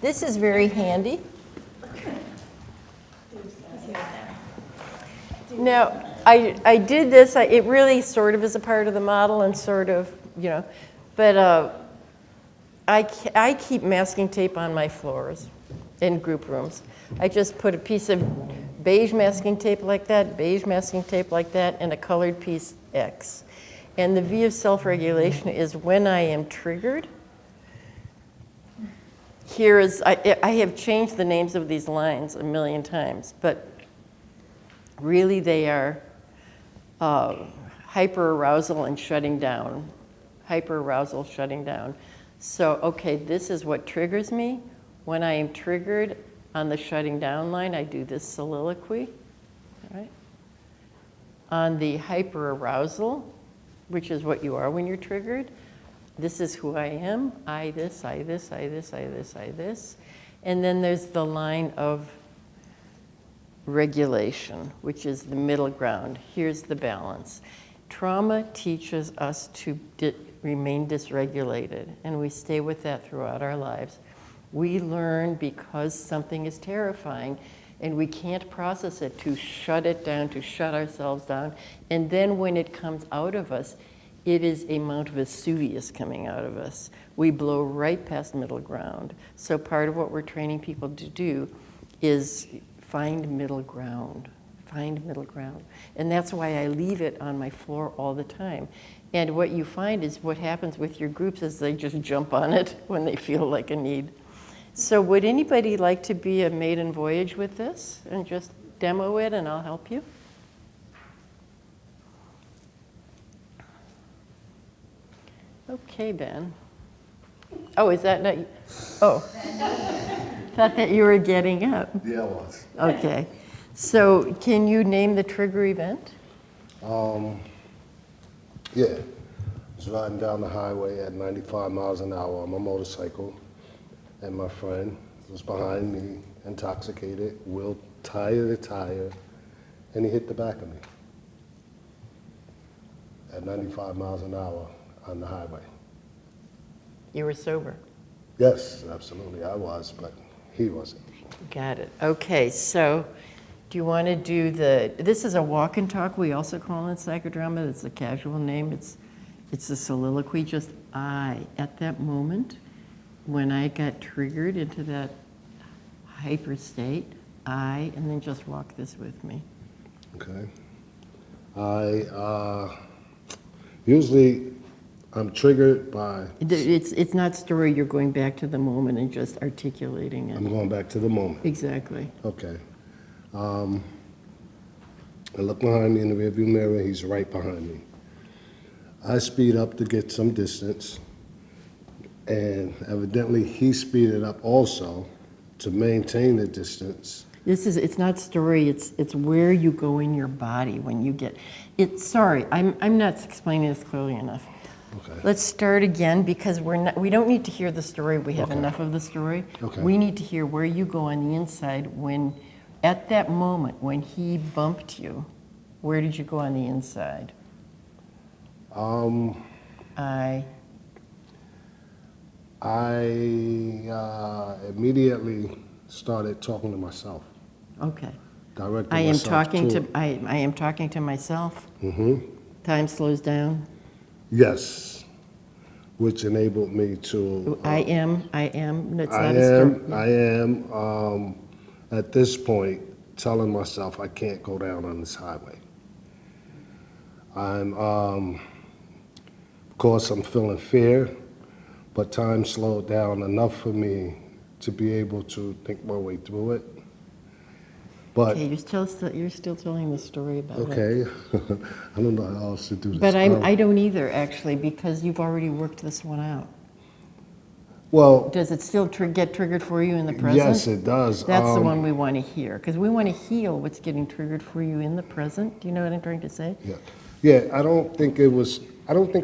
This is very handy. Now, I did this, it really sort of is a part of the model and sort of, but I keep masking tape on my floors in group rooms. I just put a piece of beige masking tape like that, beige masking tape like that, and a colored piece X. And the V of self-regulation is when I am triggered. Here is, I have changed the names of these lines a million times, but really they are hyperarousal and shutting down. Hyperarousal, shutting down. So, okay, this is what triggers me. When I am triggered on the shutting down line, I do this soliloquy, right? On the hyperarousal, which is what you are when you're triggered, this is who I am. I this, I this, I this, I this, I this. And then there's the line of regulation, which is the middle ground. Here's the balance. Trauma teaches us to remain dysregulated, and we stay with that throughout our lives. We learn because something is terrifying, and we can't process it, to shut it down, to shut ourselves down. And then when it comes out of us, it is a Mount Vesuvius coming out of us. We blow right past middle ground. So part of what we're training people to do is find middle ground, find middle ground. And that's why I leave it on my floor all the time. And what you find is what happens with your groups is they just jump on it when they feel like a need. So would anybody like to be a maiden voyage with this and just demo it and I'll help you? Okay, Ben. Oh, is that not? Oh, thought that you were getting up. Yeah, I was. Okay. So can you name the trigger event? Yeah. I was riding down the highway at 95 miles an hour on my motorcycle, and my friend was behind me, intoxicated, wheeled tire to tire, and he hit the back of me at 95 miles an hour on the highway. You were sober. Yes, absolutely, I was, but he wasn't. Got it. Okay, so do you want to do this is a walk and talk, we also call it psychodrama. It's a casual name. It's a soliloquy, just I, at that moment, when I got triggered into that hyper state, I, and then just walk this with me. Okay. I usually I'm triggered by. It's not story. You're going back to the moment and just articulating it. I'm going back to the moment. Exactly. Okay. I look behind me in the rearview mirror. He's right behind me. I speed up to get some distance, and evidently he speeded up also to maintain the distance. It's not story, it's where you go in your body when you get, sorry, I'm not explaining this clearly enough. Okay. Let's start again because we don't need to hear the story, we have Okay. enough of the story. Okay. We need to hear where you go on the inside when, at that moment when he bumped you, where did you go on the inside? I immediately started talking to myself. Okay. Directing I am myself talking to I am talking to myself. Mm-hmm. Time slows down. Yes, which enabled me to. I am. It's not a story. I am. At this point, telling myself I can't go down on this highway. Of course, I'm feeling fear, but time slowed down enough for me to be able to think my way through it. But Okay, you're still telling the story about it. okay, I don't know how else to do this. But I don't either, actually, because you've already worked this one out. Well, Does it still get triggered for you in the present? yes, it does. That's the one we want to hear, because we want to heal what's getting triggered for you in the present. Do you know what I'm trying to say? Yeah. I don't think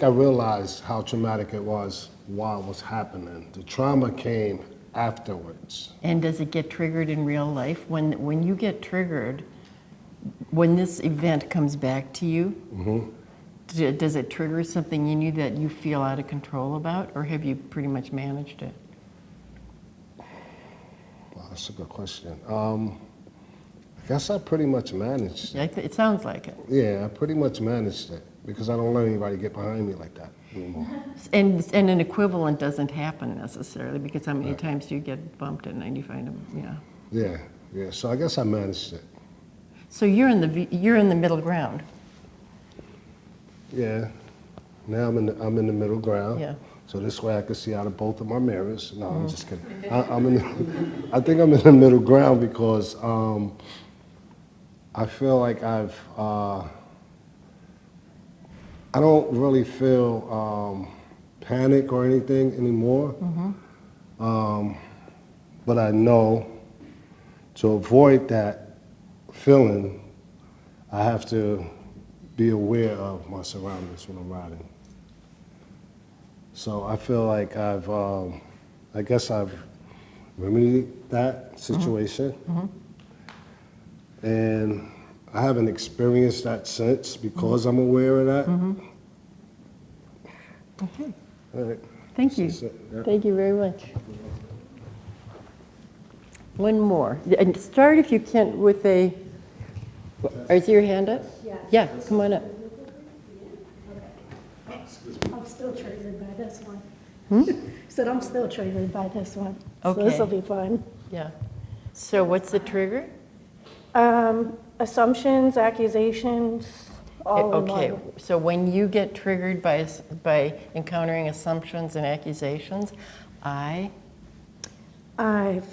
I realized how traumatic it was while it was happening. The trauma came afterwards. And does it get triggered in real life? When you get triggered, when this event comes back to you, mm-hmm. Does it trigger something in you that you feel out of control about, or have you pretty much managed it? That's a good question. I guess I pretty much managed it. Yeah, it sounds like it. Yeah, I pretty much managed it because I don't let anybody get behind me like that anymore. And an equivalent doesn't happen necessarily, because how many times do you get bumped at 95? Yeah. Yeah. So I guess I managed it. So you're in the middle ground. Yeah. Now I'm in the middle ground. Yeah. So this way I can see out of both of my mirrors. No, I'm just kidding. I think I'm in the middle ground because I feel like I don't really feel panic or anything anymore. But I know to avoid that feeling, I have to be aware of my surroundings when I'm riding. So I feel like I guess I've remedied that situation. And I haven't experienced that since because I'm aware of that. Okay. All right. Thank you. Yeah. Thank you very much. One more. And start, if you can, with a... Is your hand up? Yeah. Yeah, come on up. I'm still triggered by this one. Said I'm still triggered by this one. So this will Okay. be fun. Yeah. So what's the trigger? Assumptions, accusations, all in Okay, one. so when you get triggered by encountering assumptions and accusations, I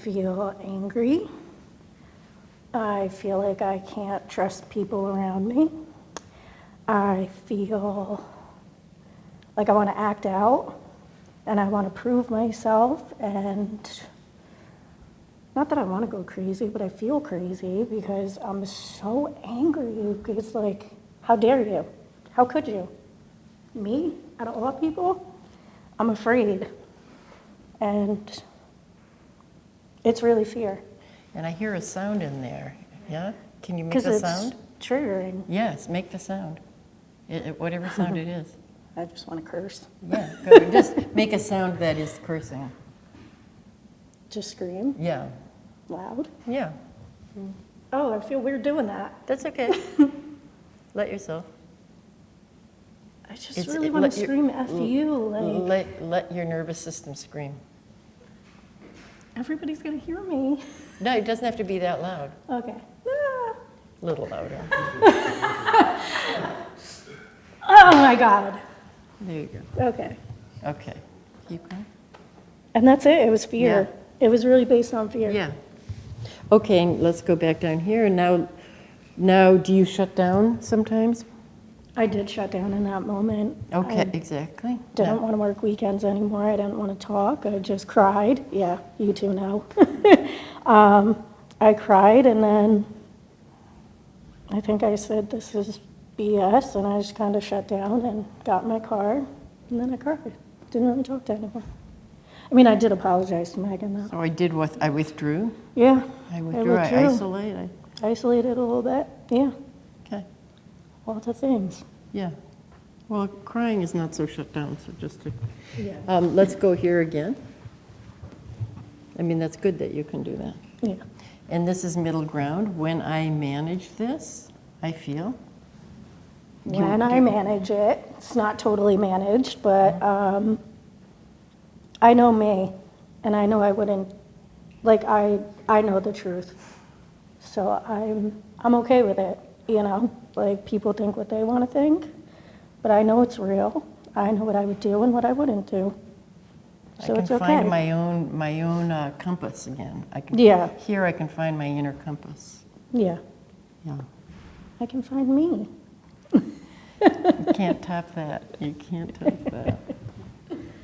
feel angry. I feel like I can't trust people around me. I feel like I want to act out and I want to prove myself, and not that I want to go crazy, but I feel crazy because I'm so angry. Because, like, how dare you? How could you? Me? Out of all people? I'm afraid. And it's really fear. And I hear a sound in there. Yeah? Can you make Because the it's sound? triggering. Yes, make the sound. Whatever sound it is. I just want to curse. Yeah, go. Just make a sound that is cursing. Just scream Yeah. loud. Yeah. Oh, I feel weird doing that. That's okay. Let yourself. I just It's- really it- want let to your- scream F you. Like, Let your nervous system scream. everybody's going to hear me. No, it doesn't have to be that loud. Okay. Ah. A little louder. Oh my God. There you go. Okay. Okay. Keep going. And that's it. It was fear. It was really based on fear. Yeah. Okay, and let's go back down here. And now, do you shut down sometimes? I did shut down in that moment. Okay, I exactly. didn't Yeah. want to work weekends anymore. I didn't want to talk. I just cried. Yeah, you two know. I cried, and then I think I said, this is BS, and I just kind of shut down and got in my car, and then I cried. Didn't really talk to anyone. I mean, I did apologize to Megan, though. So I did what I withdrew. Yeah. I withdrew. I isolated. Isolated a little bit. Yeah. Okay. Lots of things. Yeah. Well, crying is not so shut down. So just to, Yeah. let's go here again. I mean, that's good that you can do that. Yeah. And this is middle ground. When I manage this, I feel. When I manage it, it's not totally managed, but I know me, and I know I wouldn't, like, I know the truth. So I'm okay with it, you know? Like, people think what they want to think, but I know it's real. I know what I would do and what I wouldn't do. So it's I okay. can find my own compass again. Yeah. Here I can find my inner compass. Yeah. Yeah. I can find me. You can't top that. You can't top that.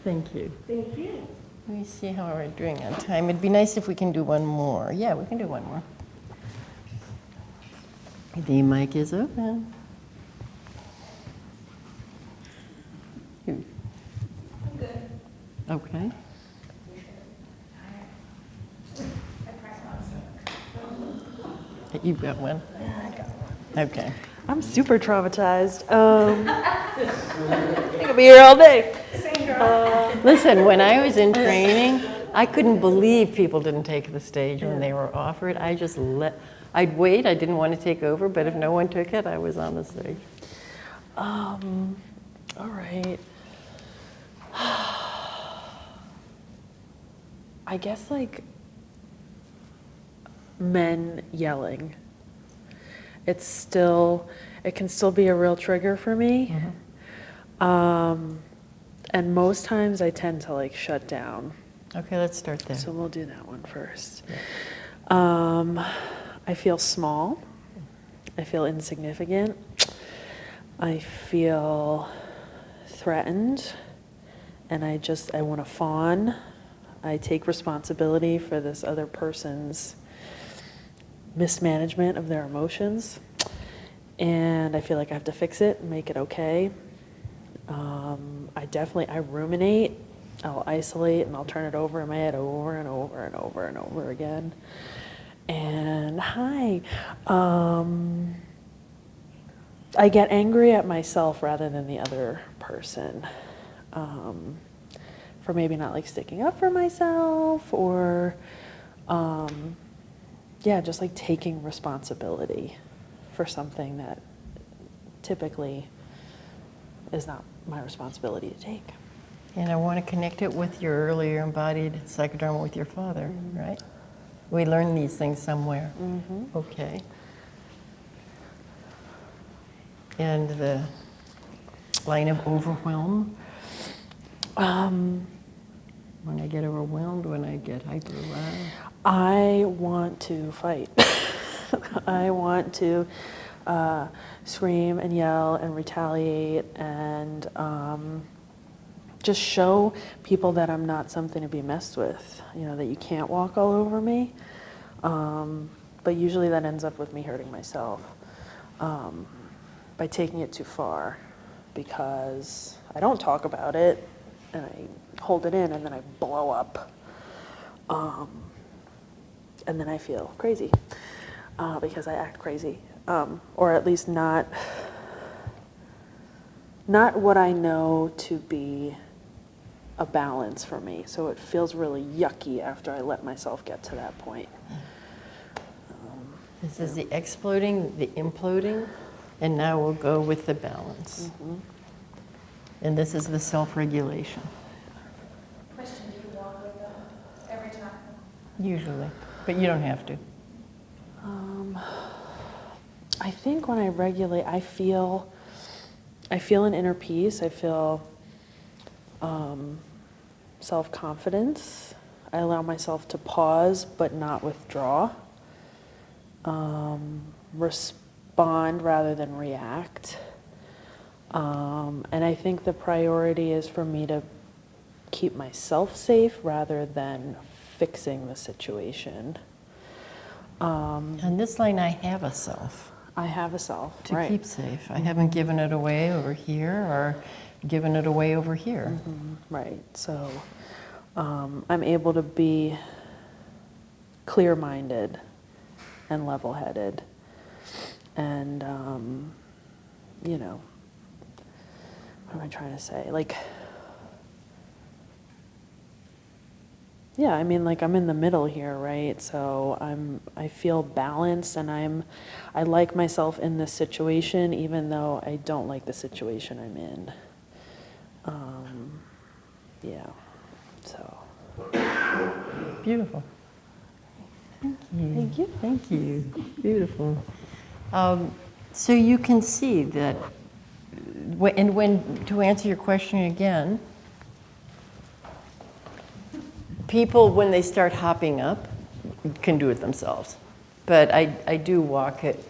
Thank you. Thank you. Let me see how we're doing on time. It'd be nice if we can do one more. Yeah, we can do one more. The mic is open. I'm good. Okay. You've got one? Okay. I'm super traumatized. I could be here all day. Listen, when I was in training, I couldn't believe people didn't take the stage when they were offered. I'd wait, I didn't want to take over, but if no one took it, I was on the stage. All right. I guess like men yelling. It can still be a real trigger for me. And most times I tend to like shut down. Okay, let's start there. So we'll do that one first. I feel small. I feel insignificant. I feel threatened. And I want to fawn. I take responsibility for this other person's mismanagement of their emotions. And I feel like I have to fix it and make it okay. I ruminate. I'll isolate and I'll turn it over in my head over and over and over and over again. And I get angry at myself rather than the other person, for maybe not like sticking up for myself or, just like taking responsibility for something that typically is not my responsibility to take. And I want to connect it with your earlier embodied psychodrama with your father, right? We learned these things somewhere. Okay. And the line of overwhelm. When I get overwhelmed, when I get hyper loud. I want to fight. I want to scream and yell and retaliate and just show people that I'm not something to be messed with, that you can't walk all over me. But usually that ends up with me hurting myself by taking it too far, because I don't talk about it and I hold it in and then I blow up. And then I feel crazy because I act crazy, or at least not what I know to be a balance for me. So it feels really yucky after I let myself get to that point. This is the exploding, the imploding, and now we'll go with the balance. And this is the self-regulation. Question, do you walk with them every time? Usually, but you don't have to. I think when I regulate, I feel an inner peace. I feel self-confidence. I allow myself to pause but not withdraw. Respond rather than react. And I think the priority is for me to keep myself safe rather than fixing the situation. On this line, I have a self. I have a self, To right. keep safe. I haven't given it away over here or given it away over here. Right, so I'm able to be clear-minded and level-headed and, what am I trying to say? I'm in the middle here, right? So I feel balanced and I like myself in this situation even though I don't like the situation I'm in. So. Beautiful. Thank you. Thank you. Thank you. Beautiful. So you can see that, to answer your question again, people, when they start hopping up, can do it themselves. But I do walk it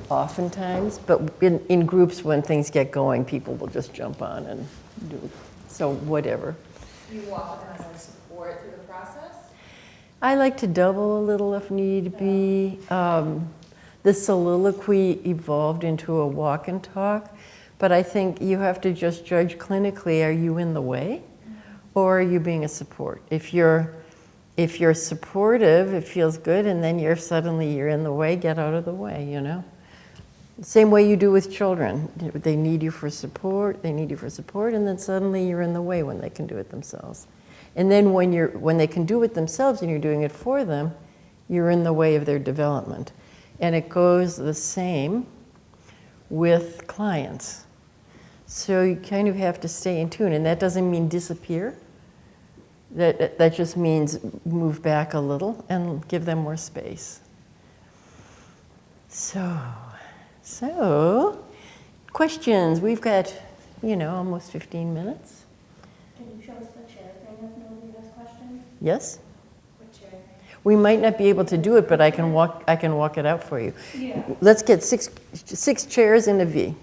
oftentimes, but in groups when things get going, people will just jump on and do it. So whatever. You walk with them as a support through the process? I like to double a little if need be. The soliloquy evolved into a walk and talk, but I think you have to just judge clinically, are you in the way or are you being a support? If you're supportive, it feels good, and then you're in the way, get out of the way, Same way you do with children. They need you for support, and then suddenly you're in the way when they can do it themselves. And then when they can do it themselves and you're doing it for them, you're in the way of their development. And it goes the same with clients. So you kind of have to stay in tune, and that doesn't mean disappear. That just means move back a little and give them more space. So questions. We've got, almost 15 minutes. Can you show us the chair thing if nobody has questions? Yes? What chair thing? We might not be able to do it, but I can walk it out for you. Yeah. Let's get six chairs in a V.